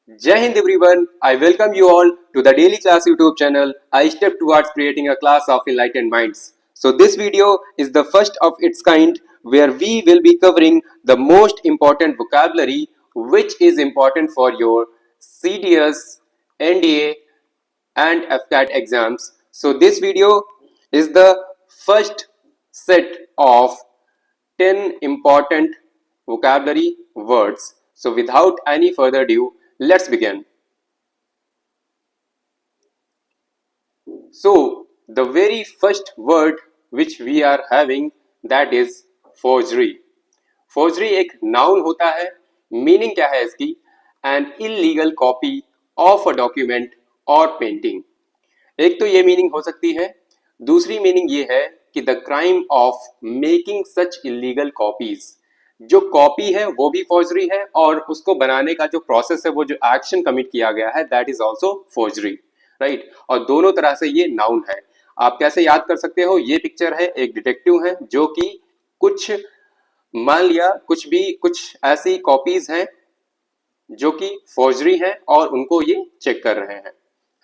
Jai Hind everyone, I welcome you all to the Daily Class YouTube channel. I step towards creating a class of enlightened minds. So this video is the first of its kind where we will be covering the most important vocabulary which is important for your CDS, NDA and FCAT exams. So this video is the first set of 10 important vocabulary words. So without any further ado, let's begin. So the very first word which we are having, that is forgery. forgery एक noun होता है. Meaning क्या है इसकी? An illegal copy of a document or painting. एक तो ये meaning हो सकती है. दूसरी मीनिंग ये है कि the crime of making such illegal copies. जो कॉपी है वो भी फॉर्जरी है और उसको बनाने का जो प्रोसेस है, वो जो एक्शन कमिट किया गया है, that is also forgery, right. और दोनों तरह से ये नाउन है. आप कैसे याद कर सकते हो? ये पिक्चर है, एक डिटेक्टिव है जो कि कुछ मान लिया कुछ ऐसी कॉपीज हैं जो कि फॉर्जरी है और उनको ये चेक कर रहे हैं,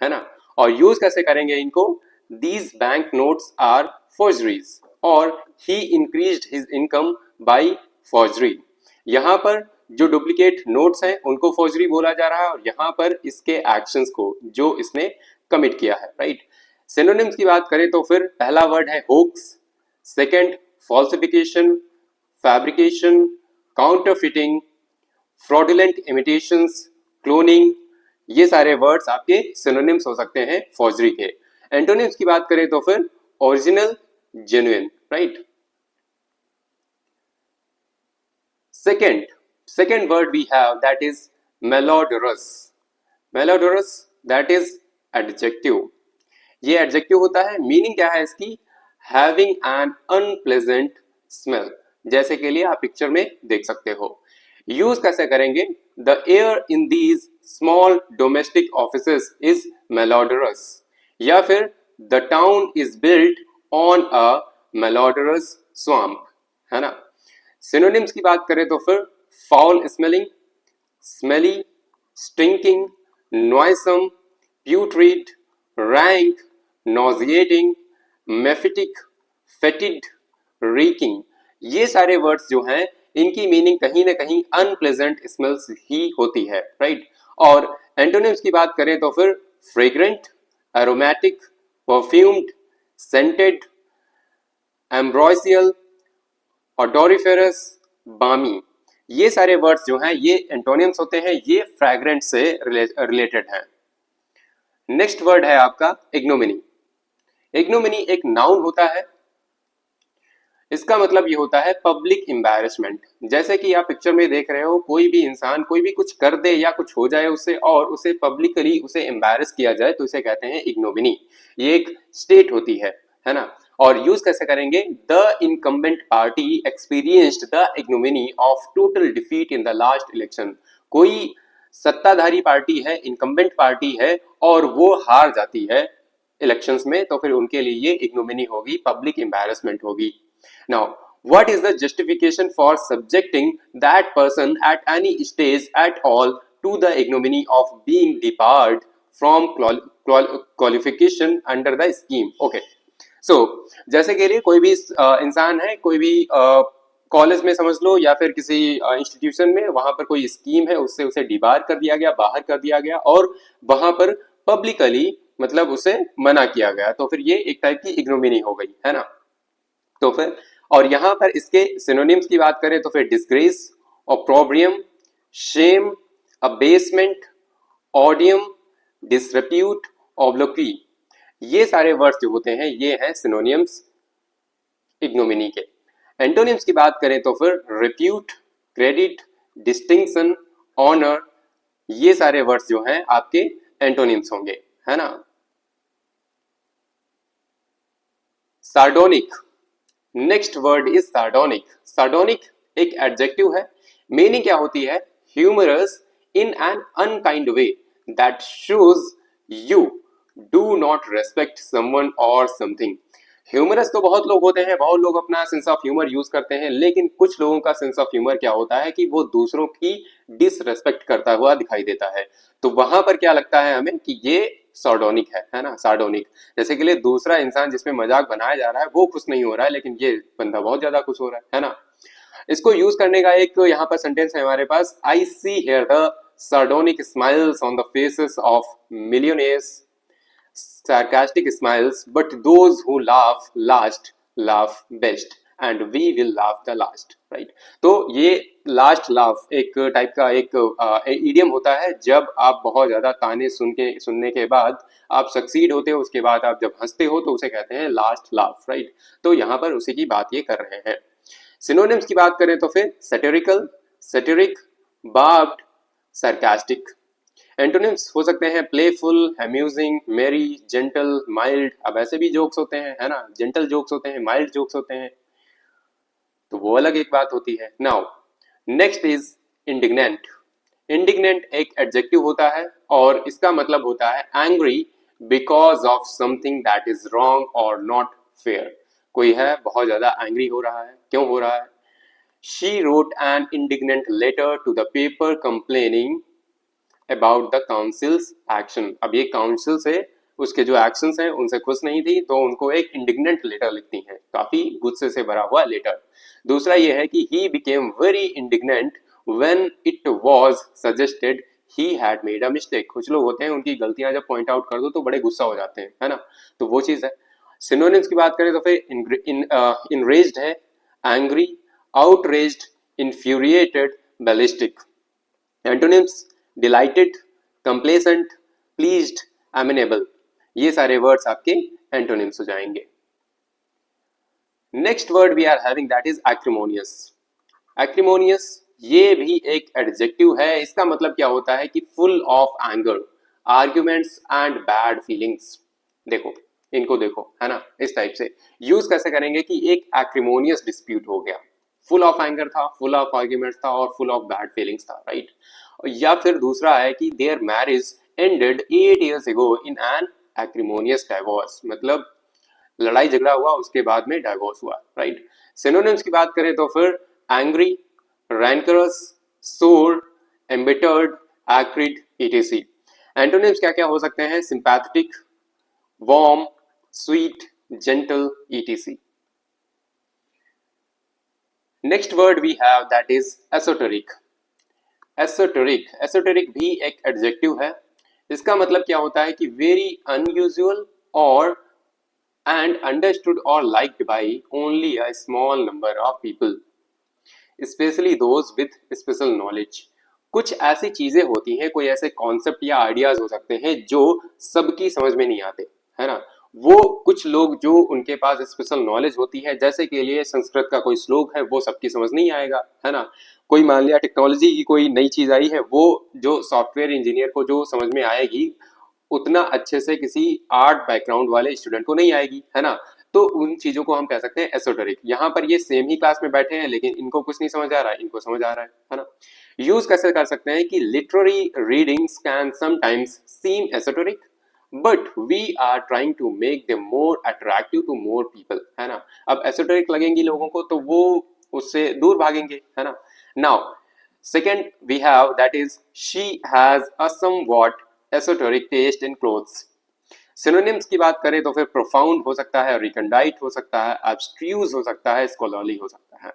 है ना. और यूज कैसे करेंगे इनको? These bank notes are forgeries और he increased his income by forgery. यहां पर जो डुप्लीकेट नोट्स हैं उनको फॉर्जरी बोला जा रहा है और यहां पर इसके एक्शंस को जो इसने कमिट किया है, राइट. सिनोनिम्स की बात करें तो फिर पहला वर्ड है hoax, second falsification, fabrication, counterfeiting, fraudulent imitations, cloning. ये सारे वर्ड्स आपके सिनोनिम्स हो सकते हैं फॉर्जरी के. एंटोनिम्स की बात करें तो फिर original, genuine, right. second word we have, that is malodorous. malodorous, that is adjective. ये adjective होता है. मीनिंग क्या है इसकी? having an unpleasant smell. जैसे के लिए आप पिक्चर में देख सकते हो. यूज कैसे करेंगे? the air in these small domestic offices is malodorous. या फिर the town is built on a malodorous swamp, है ना. सिनोनिम्स की बात करें तो फिर foul smelling, smelly, stinking, noisome, putrid, rank, nauseating, mephitic, fetid, reeking. ये सारे वर्ड्स जो हैं इनकी मीनिंग कहीं ना कहीं अनप्लेजेंट स्मेल्स ही होती है, राइट. और एंटोनिम्स की बात करें तो फिर फ्रेग्रेंट, एरोमेटिक, परफ्यूम्ड, सेंटेड, एम्ब्रोसियल, ऑडोरिफेरस, बामी. ये सारे वर्ड्स जो हैं ये एंटोनिम्स होते हैं. ये फ्रैग्रेंट से रिलेटेड हैं. नेक्स्ट वर्ड है आपका इग्नोमिनी. इग्नोमिनी एक नाउन होता है. इसका मतलब ये होता है पब्लिक एम्बैरेसमेंट. जैसे कि आप पिक्चर में देख रहे हो, कोई भी इंसान कोई भी कुछ कर दे या कुछ हो जाए उससे और उसे पब्लिकली उसे एम्बैरेस किया जाए तो इसे कहते हैं इग्नोमिनी. ये एक स्टेट होती है ना. और यूज कैसे करेंगे? The incumbent party experienced the ignominy of total defeat in the last election. कोई सत्ताधारी पार्टी है, इनकम्बेंट पार्टी है और वो हार जाती है इलेक्शंस में, तो फिर उनके लिए ये इग्नोमिनी होगी, पब्लिक एम्बैरेसमेंट होगी. Now, what is the justification for subjecting that person at any stage at all to the ignominy of being debarred from qualification under the scheme? Okay. So, जैसे के लिए कोई भी इंसान है, कोई भी कॉलेज में समझ लो या फिर किसी इंस्टीट्यूशन में, वहां पर कोई स्कीम है, उससे उसे डिबार कर दिया गया, बाहर कर दिया गया और वहां पर पब्लिकली मतलब उसे मना किया गया, तो फिर ये एक टाइप की इग्नोमिनी हो गई, है ना. तो फिर और यहां पर इसके सिनोनिम्स की बात करें तो फिर डिस्ग्रेस, ऑप्रोब्रियम, शेम, अबेसमेंट, ऑडियम, डिसरेप्यूट, ऑब्लोक्वी. ये सारे वर्ड्स जो होते हैं ये हैं सिनोनिम्स इग्नोमिनी के. एंटोनिम्स की बात करें तो फिर रिप्यूट, क्रेडिट, डिस्टिंक्शन, ऑनर. ये सारे वर्ड्स जो हैं आपके एंटोनिम्स होंगे, है ना. Sardonic. Next word is sardonic. Sardonic एक एडजेक्टिव है. मीनिंग क्या होती है? Humorous in an unkind way that shows you do not respect someone और समथिंग. ह्यूमरस तो बहुत लोग होते हैं, बहुत लोग अपना सेंस ऑफ ह्यूमर यूज करते हैं, लेकिन कुछ लोगों का सेंस ऑफ ह्यूमर क्या होता है कि वो दूसरों की डिसरेस्पेक्ट करता हुआ दिखाई देता है। तो वहां पर क्या लगता है हमें कि ये सार्डोनिक है ना, सार्डोनिक। जैसे कि लिए दूसरा इंसान जिसमें मजाक बनाया जा रहा है वो खुश नहीं हो रहा है, लेकिन ये बंदा बहुत ज्यादा खुश हो रहा है ना। इसको यूज करने का एक यहाँ पर सेंटेंस है हमारे पास, I see here the sardonic smiles on the faces of millionaires, sarcastic smiles, but those who laugh last laugh best and we will laugh the last, right? तो ये लास्ट लाफ एक टाइप का एक idiom होता है, जब आप बहुत ज्यादा ताने सुनने के बाद आप सक्सीड होते हो, उसके बाद आप जब हंसते हो तो उसे कहते हैं लास्ट लाफ, राइट? तो यहाँ पर उसी की बात ये कर रहे हैं। सिनोनिम्स की बात करें तो फिर सैटिरिकल, सैटिरिक, बार्ब्ड, sarcastic। एंटोनिम्स हो सकते हैं प्लेफुल, अम्यूजिंग, मेरी, जेंटल, माइल्ड। अब ऐसे भी जोक्स होते हैं, है ना, जेंटल जोक्स होते हैं, माइल्ड जोक्स होते हैं, तो वो अलग एक बात होती है। Now next is indignant. Indignant एक एडजेक्टिव होता है और इसका मतलब होता है angry because of something that is wrong और नॉट फेयर। कोई है बहुत ज्यादा एंग्री हो रहा है, क्यों हो रहा है? She wrote an indignant letter to the paper complaining about the council's action। अब ये काउंसिल से उसके जो एक्शंस हैं उनसे खुश नहीं थी, तो उनको एक इंडिग्नेंट लेटर लिखती हैं, काफी गुस्से से भरा हुआ लेटर। दूसरा ये है कि he became very indignant when it was suggested he had made a mistake। कुछ लोग होते हैं उनकी गलतियां जब पॉइंट आउट कर दो तो बड़े गुस्सा हो जाते हैं, है ना, तो वो चीज है। सिनोनिम्स की बात करें तो फिर इनरेज्ड है, angry, outraged, infuriated, ballistic। Antonyms delighted, complacent, pleased, amenable. ये सारे वर्ड्स आपके एंटोनिम्स हो जाएंगे। Next word we are having that is acrimonious. Acrimonious ये भी एक एडजेक्टिव है। इसका मतलब क्या होता है कि full of anger, arguments and bad feelings. देखो इनको देखो, है ना, इस टाइप से यूज कैसे करेंगे कि एक एक्रिमोनियस डिस्प्यूट हो गया, फुल ऑफ एंगर था, फुल ऑफ आर्ग्यूमेंट्स था और फुल ऑफ बैड फीलिंग्स था, राइट? या फिर दूसरा है कि there marriage ended 8 years ago in an एक्रिमोनियस divorce, मतलब लड़ाई झगड़ा हुआ उसके बाद में डाइवोर्स हुआ, राइट? सिनोनिम्स की बात करें तो फिर एंग्री, रैंकरस, सोर, एम्बिटर्ड, एक्रिड, etc। एंटोनिम्स क्या क्या हो सकते हैं? Sympathetic, warm, sweet, gentle, etc। Next word we have that is esoteric. Esoteric, esoteric भी एक एडजेक्टिव है। इसका मतलब क्या होता है कि वेरी अनयूजुअल और एंड अंडरस्टूड और liked by only a small number of people, specially those with special knowledge. कुछ ऐसी चीजें होती हैं, कोई ऐसे कॉन्सेप्ट या आइडियाज हो सकते हैं जो सबकी समझ में नहीं आते, है ना, वो कुछ लोग जो उनके पास स्पेशल नॉलेज होती है, जैसे के लिए संस्कृत का कोई श्लोक है वो सबकी समझ नहीं आएगा, है ना, कोई मान लिया टेक्नोलॉजी की कोई नई चीज आई है, वो जो सॉफ्टवेयर इंजीनियर को जो समझ में आएगी उतना अच्छे से किसी आर्ट बैकग्राउंड वाले स्टूडेंट को नहीं आएगी, है ना। तो उन चीजों को हम कह सकते हैं एसोटेरिक। यहाँ पर ये सेम ही क्लास में बैठे हैं लेकिन इनको कुछ नहीं समझ आ रहा है, इनको समझ आ रहा है ना। यूज कैसे कर सकते हैं कि literary readings can sometimes seem esoteric but we are trying to make them more attractive to more people, है ना। अब एसोटेरिक लगेंगी लोगों को तो वो उससे दूर भागेंगे, है ना। Now second we have that is she has a somewhat esoteric taste in clothes. Synonyms की बात करें तो फिर प्रोफाउंड हो सकता है, रिकंडाइट हो सकता है, एब्स्ट्रूज हो सकता है, स्कॉलरली हो सकता है।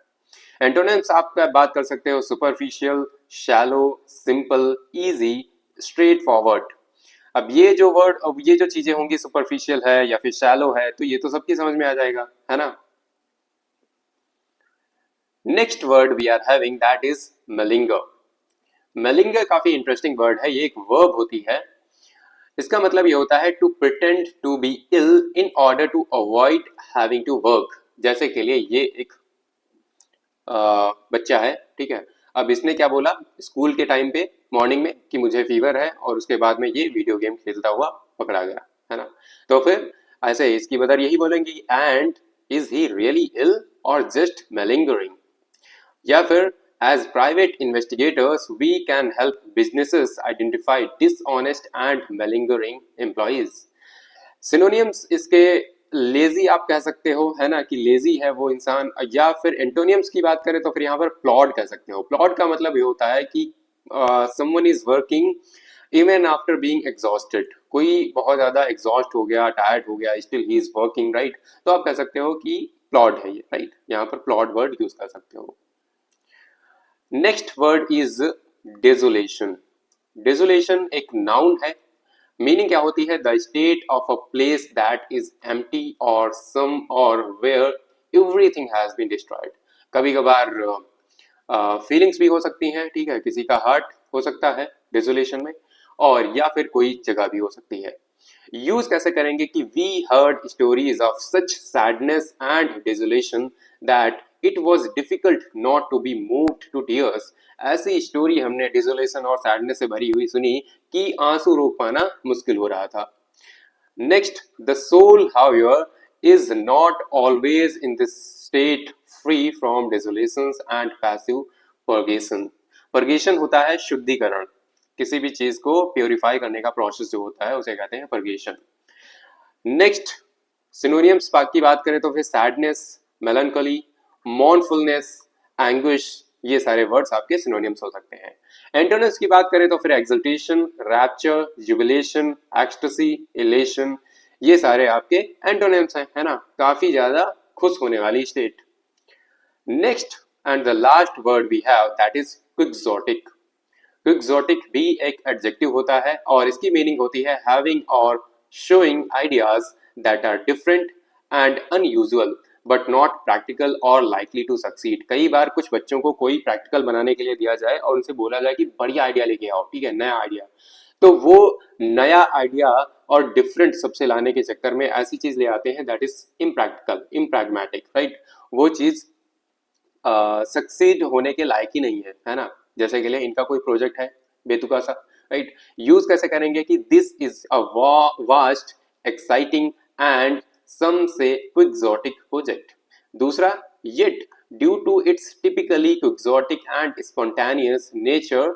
एंटोनिम्स आप बात कर सकते हो superficial, shallow, simple, easy, straight forward. अब ये जो वर्ड, अब ये जो चीजें होंगी सुपरफिशियल है या फिर शैलो है, तो ये तो सबकी समझ में आ जाएगा, है ना। Next word we are having that is malinger. Malinger काफी इंटरेस्टिंग वर्ड है, ये एक वर्ब होती है। इसका मतलब ये होता है to pretend to be ill in order to avoid having to work. जैसे के लिए ये एक बच्चा है, ठीक है, अब इसने क्या बोला स्कूल के टाइम पे मॉर्निंग में कि मुझे फीवर है, और उसके बाद में ये वीडियो गेम खेलता हुआ पकड़ा गया, है ना। तो फिर ऐसे इसकी मदर यही बोलेंगी एंड इज ही रियली इल और जस्ट मेलिंगरिंग। या फिर as private investigators we can help businesses identify dishonest and malingering employees। Synonyms इसके लेजी आप कह सकते हो, है ना, कि लेजी है वो इंसान, या फिर एंटोनियम्स की बात करें तो फिर यहाँ पर प्लॉड कह सकते हो। प्लॉड का मतलब ये होता है कि someone is working even after being exhausted, कोई बहुत ज्यादा एग्जॉस्ट हो गया, टायर्ड हो गया, still he is working, right. तो आप कह सकते हो कि प्लॉड है ये, राइट, यहाँ पर प्लॉड वर्ड यूज कर सकते हो। Next word is desolation. Desolation एक नाउन है। मीनिंग क्या होती है? The state of a place that is empty और सम और where everything has been destroyed. कभी कभार फीलिंग्स भी हो सकती हैं, ठीक है, किसी का हार्ट हो सकता है डेजोलेशन में, और या फिर कोई जगह भी हो सकती है। यूज कैसे करेंगे कि we heard stories of such sadness and desolation that it was difficult not to be moved to tears. ऐसी स्टोरी हमने डिजोलेशन और सैडनेस से भरी हुई सुनी कि आंसू रोक पाना मुश्किल हो रहा था। Next, the soul however is not always in this state free from desolations and passive purgation। purgation होता है शुद्धिकरण, किसी भी चीज को प्योरीफाई करने का प्रोसेस जो होता है उसे कहते हैं purgation। नेक्स्ट, सिनोनियम्स की बात करें तो फिर सैडनेस, मेलनकली, मॉर्नफुलनेस, एंग्विश, ये सारे वर्ड्स आपके सिनोनियम्स हो सकते हैं। एंटोनिम्स की बात करें तो फिर exaltation, rapture, jubilation, ecstasy, elation, ये सारे आपके एंटोनिम्स हैं, है ना, काफी ज्यादा खुश होने वाली state. Next and the last word we have that is quixotic. Quixotic भी एक एडजेक्टिव होता है और इसकी मीनिंग होती है हैविंग और showing ideas that are different and unusual but not practical or likely to succeed। कई बार कुछ बच्चों को कोई प्रैक्टिकल बनाने के लिए दिया जाए और उनसे बोला जाए कि बढ़िया आइडिया लेके आओ, ठीक है, नया आइडिया, तो वो नया आइडिया और डिफरेंट सबसे लाने के चक्कर में ऐसी चीज ले आते हैं दैट इज इम्प्रैक्टिकल, इम्प्रैग्मेटिक, राइट। वो चीज सक्सीड होने के लायक ही नहीं है ना। जैसे के लिए इनका कोई प्रोजेक्ट है बेतुका सा, राइट। यूज कैसे करेंगे कि this is a vast, exciting and some से क्विक्सोटिक प्रोजेक्ट। दूसरा, yet due to its typically quixotic and spontaneous nature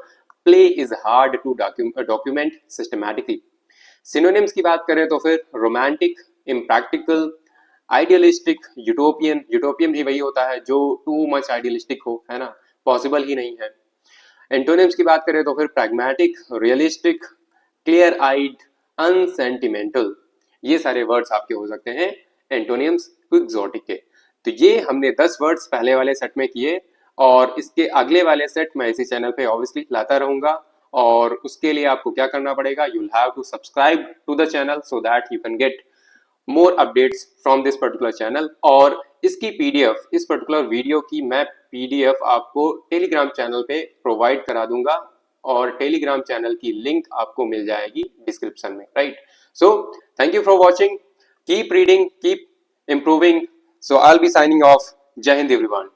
play is hard to document systematically. Synonyms की बात करें तो फिर romantic, impractical, idealistic, utopian. Utopian भी वही होता है जो टू मच आइडियलिस्टिक हो, है ना, पॉसिबल ही नहीं है। एंटोनिम्स की बात करें तो फिर प्रैग्मेटिक, रियलिस्टिक, क्लियर आइड, अनसेंटिमेंटल, ये सारे वर्ड्स आपके हो सकते हैं एंटोनिम्स क्विक्सोटिक के। तो ये हमने 10 वर्ड्स पहले वाले सेट में किए और इसके अगले वाले सेट मैं इसी चैनल पे ऑब्वियसली लाता रहूंगा। और उसके लिए आपको क्या करना पड़ेगा? You will have to subscribe to the channel so that you can get more updates from this particular channel. और इसकी पीडीएफ, इस पर्टिकुलर वीडियो की मैं पीडीएफ आपको टेलीग्राम चैनल पे प्रोवाइड करा दूंगा और टेलीग्राम चैनल की लिंक आपको मिल जाएगी डिस्क्रिप्शन में, right. So thank you for watching, keep reading, keep improving. So I'll be signing off. Jai Hind everyone.